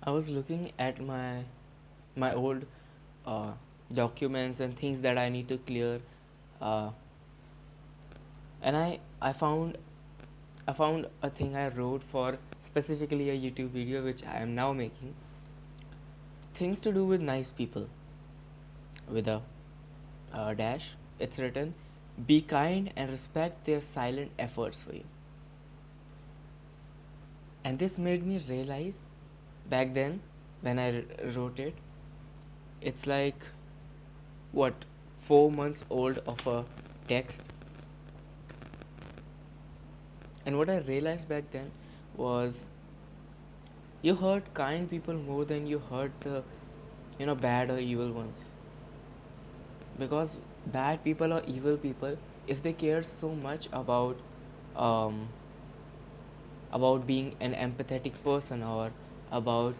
I was looking at my old uh, documents and things that I need to clear, uh, and I found a thing I wrote for specifically a YouTube video which I am now making. Things to do with nice people with a dash. It's written, "Be kind and respect their silent efforts for you." And this made me realize back then when I wrote it, it's like what 4 months old of a text. And what I realized back then was you hurt kind people more than you hurt the bad or evil ones. Because bad people or evil people, if they care so much um, about being an empathetic person, or about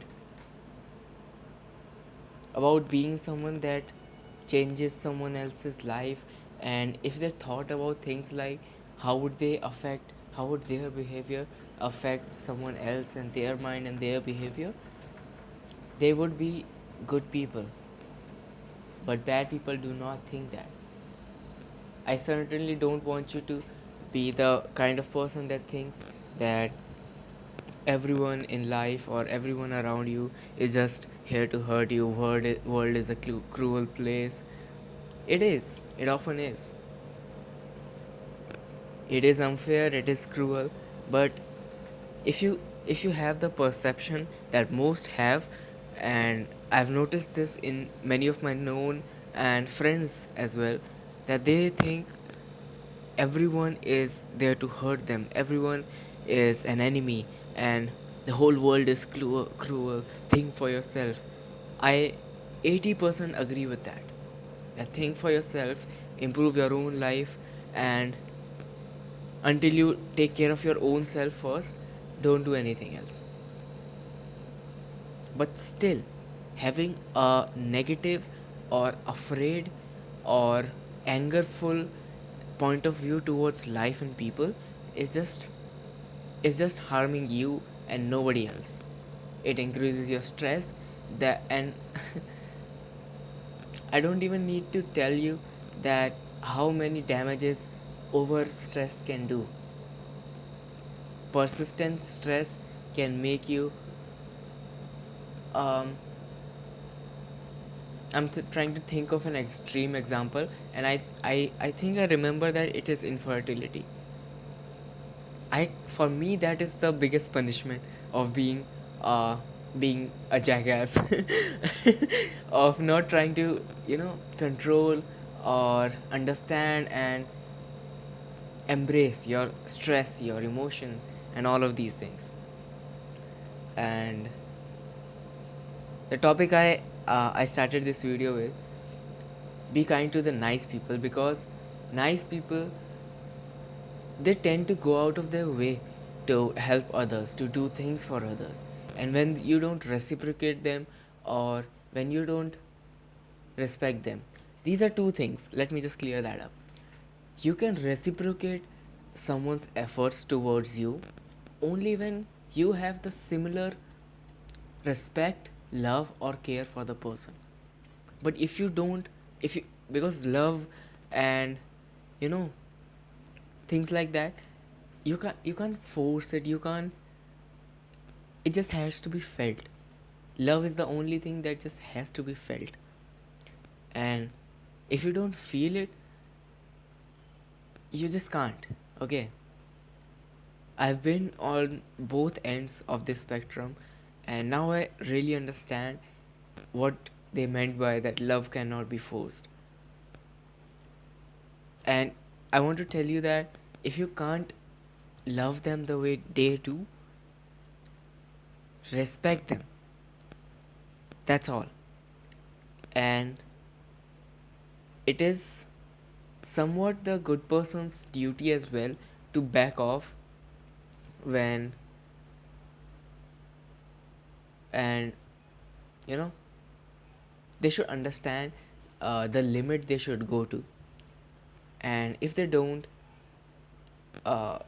about being someone that changes someone else's life, and if they thought about things like how would their behavior affect someone else and their mind and their behavior, they would be good people. But bad people do not think that. I certainly don't want you to be the kind of person that thinks that everyone in life or everyone around you is just here to hurt you. World is a cruel place. It is. It often is. It is unfair. It is cruel. But if you have the perception that most have, and I've noticed this in many of my known and friends as well, that they think everyone is there to hurt them, everyone is an enemy, and the whole world is cruel. Think for yourself. I 80% agree with that. And think for yourself, improve your own life, and until you take care of your own self first, don't do anything else. But still, having a negative or afraid or angerful point of view towards life and people is just harming you and nobody else. It increases your stress. That and I don't even need to tell you that how many damages over stress can do. Persistent stress can make you um, trying to think of an extreme example, and I think I remember that it is infertility. For me, that is the biggest punishment of uh being a jackass, of not trying to control or understand and embrace your stress, your emotions, and all of these things. And the topic I started this video with, be kind to the nice people, because nice people, they tend to go out of their way to help others, to do things for others. And when you don't reciprocate them, or when you don't respect them, these are two things. Let me just clear that up. You can reciprocate someone's efforts towards you only when you have the similar respect, love, or care for the person. But if you don't, if you because love and you know things like that, you can't force it. You can't. It just has to be felt. Love is the only thing that just has to be felt. And if you don't feel it, you just can't. Okay. I've been on both ends of this spectrum, and now I really understand what they meant by that love cannot be forced. And I want to tell you that if you can't love them the way they do, respect them. That's all. And it is somewhat the good person's duty as well to back off when, and you know they should understand the limit they should go to. And if they don't, uh,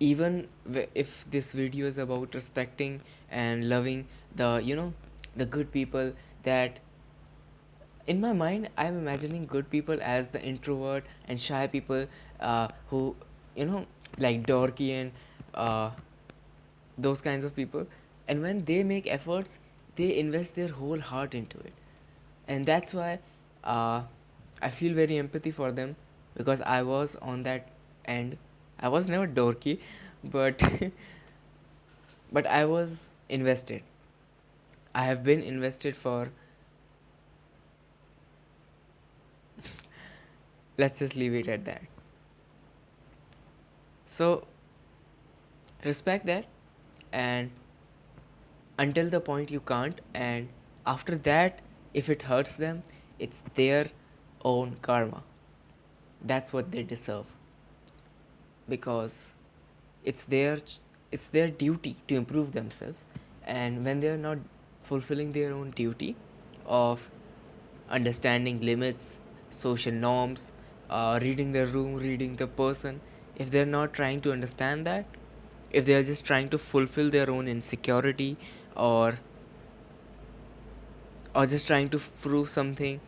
even if this video is about respecting and loving the, the good people, that in my mind I'm imagining good people as the introvert and shy people, who, you know like dorky and those kinds of people. And when they make efforts, they invest their whole heart into it. And that's why uh, I feel very empathy for them, because I was on that end. I was never dorky, but but I was invested. I have been invested for, let's just leave it at that. So respect that, and until the point you can't, and after that, if it hurts them, it's their own karma. That's what they deserve, because it's their it's their duty to improve themselves. And when they are not fulfilling their own duty of understanding limits, social norms, reading the room, reading the person, if they're not trying to understand that, if they are just trying to fulfill their own insecurity, or just trying to prove something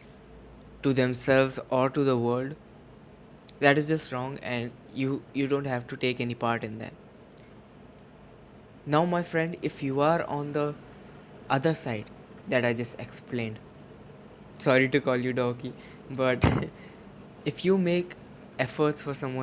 to themselves or to the world, that is just wrong, and you don't have to take any part in that. Now my friend, if you are on the other side that I just explained, sorry to call you doggy, but if you make efforts for someone